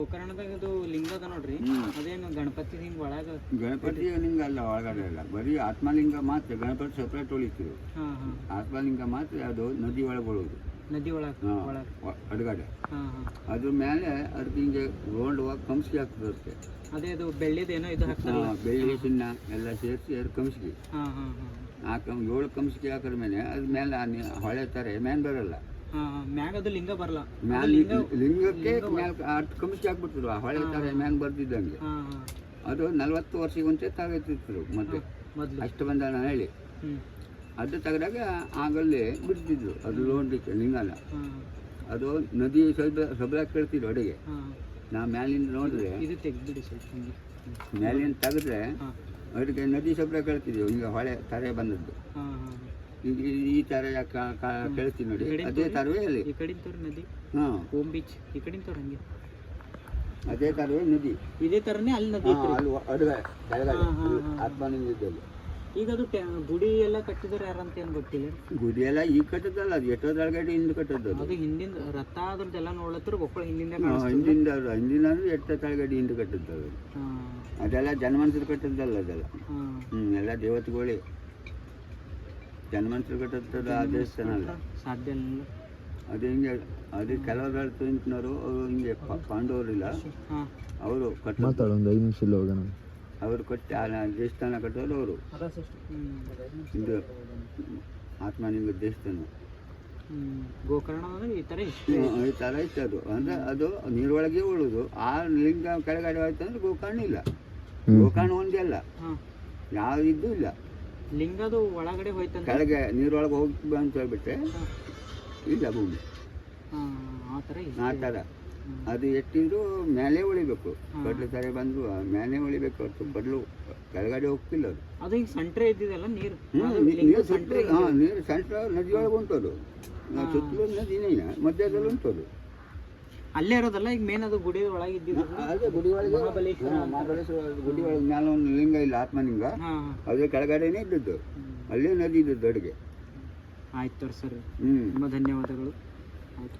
ಗೋಕರ್ಣದಾಗ ಅದು ಲಿಂಗ ಅದ ನೋಡ್ರಿ, ಅದೇನು ಗಣಪತಿ ಹಿಂಗ್ ಒಳಗ ಗಣಪತಿ ನಿಮ್ಗೆ ಅಲ್ಲ, ಒಳಗಡೆ ಅಲ್ಲ, ಬರೀ ಆತ್ಮಲಿಂಗ ಮಾತ್ರ. ಗಣಪತಿ ಸಪ್ರೇಟ್ ಉಳಿತೀವಿ. ಆತ್ಮಲಿಂಗ ಮಾತ್ರ ಅದು ನದಿ ಒಳಗೆ ಬರೋದು, ನದಿ ಒಳಗ ಅಡಗಡೆ. ಅದ್ರ ಮೇಲೆ ಅದಕ್ಕೆ ಹಿಂಗೆ ರೌಂಡ್ ಹೋಗಿ ಕಂಸಿಗೆ ಹಾಕ್ತಿರುತ್ತೆ. ಅದೇ ಅದು ಬೆಳ್ಳಿದೇನೋ ಇದು ಹಾಕ್ತಾರಲ್ಲ, ಬೆಳ್ಳಿ ಚಿನ್ನ ಎಲ್ಲ ಸೇರಿಸಿ ಅದು ಕಂಸಿಗೆ 7 ಕಂಸಿಗೆ ಹಾಕಿದ ಮೇಲೆ ಅದ್ರ ಮೇಲೆ ಹೊಳೆ ತಾರೆ ಮ್ಯಾನ್ ಬರಲ್ಲ. ಮ್ಯಾಗ ಅದು ಲಿಂಗ ಬರಲ್ಲ. ಲಿಂಗಕ್ಕೆ 8 ಕಂಸಿಗೆ ಹಾಕ್ಬಿಡ್ತಿದ್ರು. ಆ ಹೊಳೆ ತಾರೆ ಮ್ಯಾನ್ ಬರ್ತಿದ್ದಂಗೆ ಅದು 40 ವರ್ಷಗೊಂಚೆ ತಗತಿದ್ರು ಮತ್ತೆ. ಅಷ್ಟು ಬಂದ ಹೇಳಿ ಅದು ತೆಗೆದಾಗ ಆಗಲ್ಲೇ ಬಿಡ್ತಿದ್ರು. ಅದು ನೋಡ್ಲಿಕ್ಕೆ ಲಿಂಗನ ಅದು ನದಿ ಸಬ್ರ ಕೇಳ್ತಿದ್ರು ಅಡುಗೆ. ನಾವು ಮ್ಯಾಲಿಂದ ನೋಡಿದ್ರೆ, ಮ್ಯಾಲಿಂದ ತೆಗೆದ್ರೆ ಅದಕ್ಕೆ ನದಿ ಸಬ್ರ ಕೇಳ್ತಿದ್ವಿ. ಈಗ ಹೊಳೆ ತಾರೆ ಬಂದದ್ದು ಈಗ ಈ ತರ ಕೇಳ್ತೀವಿ ನೋಡಿ, ಅದೇ ತರವೇ ಅಲ್ಲಿ. ಹಾಂ, ಹೋಮ್ ಬೀಚ್ ಈ ಕಡೆ ಹಂಗೆ ಅದೇ ತರವೇ ನದಿ. ಇದೇ ತರನೇ ಅಲ್ಲಿ ನದಿ ಅಲ್ಲಿ ಅಡುಗೆ ಕೆಳಗಡೆ ಆತ್ಮಲಿಂಗದಲ್ಲಿ. ಈಗ ಅದು ಗುಡಿ ಎಲ್ಲ ಕಟ್ಟಿದ್ರೆ ಯಾರಂತ ಏನು ಗೊತ್ತಿಲ್ಲ. ಗುಡಿ ಎಲ್ಲ ಈಗ ಕಟ್ಟದಲ್ಲ, ಅದು ಎಷ್ಟೊಳಗಡೆ ಹಿಂದೆ ಕಟ್ಟದ್ದು. ಅದು ಹಿಂದಿಂದ ರಥ ಅದ್ರದ್ದೆಲ್ಲ ನೋಡ್ಲತ್ರ ಗೊಬ್ಬರ ಹಿಂದಿಂದ ಹಿಂದಿನ ಅಂದ್ರೆ ಎಷ್ಟ ತಳಗಡೆ ಹಿಂದೆ ಕಟ್ಟದ್ದು. ಅದೆಲ್ಲ ಜನಮನ್ಸರು ಕಟ್ಟದ್ದಲ್ಲ, ಅದೆಲ್ಲ ಎಲ್ಲ ದೇವತೆಗಳೇ ಜನಮನ್ಸರು ಕಟ್ಟದ. ಆ ದೇವಸ್ಥಾನ ಅಲ್ಲ, ಸಾಧ್ಯ ಇಲ್ಲ ಅದು ಹಿಂಗೆ. ಅದು ಕೆಲವರು ಇಂಚಿನವರು ಅವರು ಹಿಂಗೆ ಪಾಂಡವರಿಲ್ಲ, ಅವರು ಕಟ್ಟ ಅವರು ಕಟ್ಟಿ ದೇವಸ್ಥಾನ ಕಟ್ಟೋರು ಅವರು. ಇದು ಆತ್ಮಲಿಂಗ ದೇವಸ್ಥಾನ ಗೋಕರ್ಣ ಈ ಥರ ಇತ್ತು. ಅದು ಅಂದ್ರೆ ಅದು ನೀರೊಳಗೆ ಉಳುದು. ಆ ಲಿಂಗ ಕೆಳಗಡೆ ಹೋಯ್ತು ಅಂದ್ರೆ ಗೋಕರ್ಣ ಇಲ್ಲ. ಗೋಕರ್ಣ ಒಂದೇ ಅಲ್ಲ, ಯಾವ್ದಿದ್ದು ಇಲ್ಲ. ಲಿಂಗದು ಒಳಗಡೆ ಹೋಯ್ತು ಕೆಳಗೆ ನೀರೊಳಗೆ ಹೋಗಿ ಅಂತ ಹೇಳ್ಬಿಟ್ಟೆ ಇಲ್ಲ ಭೂಮಿ. ಆ ಥರ ಅದು ಎಷ್ಟಿದ್ರು ಮೇಲೆ ಉಳಿಬೇಕು. ಕಡ್ಲು ತಾರೆ ಬಂದು ಮೇಲೆ ಉಳಿಬೇಕು ಹೊರತು ಬಡ್ಲು ಕೆಳಗಡೆ ಹೋಗ್ತಿಲ್ಲ. ಅದು ಈಗ ಸಂಟ್ರೆ ಇದ್ದಿದಲ್ಲ ನೀರು, ನೀರು ಸಂಟ್ರೆ. ನೀರು ಸಂಟ್ರೆ ನದಿಯೊಳಗೆ ಉಂಟದು. ಸುತ್ತಲೂ ನದಿನೇ ಮಧ್ಯದಲ್ಲಿ ಉಂಟದು. ಅಲ್ಲೇ ಇರೋದಲ್ಲ ಈಗ ಮೇನ್ ಅದು ಗುಡಿ ಒಳಗೆ ಇದ್ದಿದ್ದು. ಅದೇ ಗುಡಿ ಒಳಗೆ ಮಹಾಬಲೇಶ್ವರ ಗುಡಿ ಒಳಗೆ ಮೇಲೆ ಒಂದು ಲಿಂಗ ಇಲ್ಲ, ಆತ್ಮಲಿಂಗ. ಅದೇ ಕೆಳಗಡೆನೇ ಇದ್ದದ್ದು, ಅಲ್ಲೇ ನದಿ ಇದ್ದದ್ದು ಅಡುಗೆ. ಆಯ್ತು ಸರ್, ತುಂಬ ಧನ್ಯವಾದಗಳು. ಆಯ್ತು.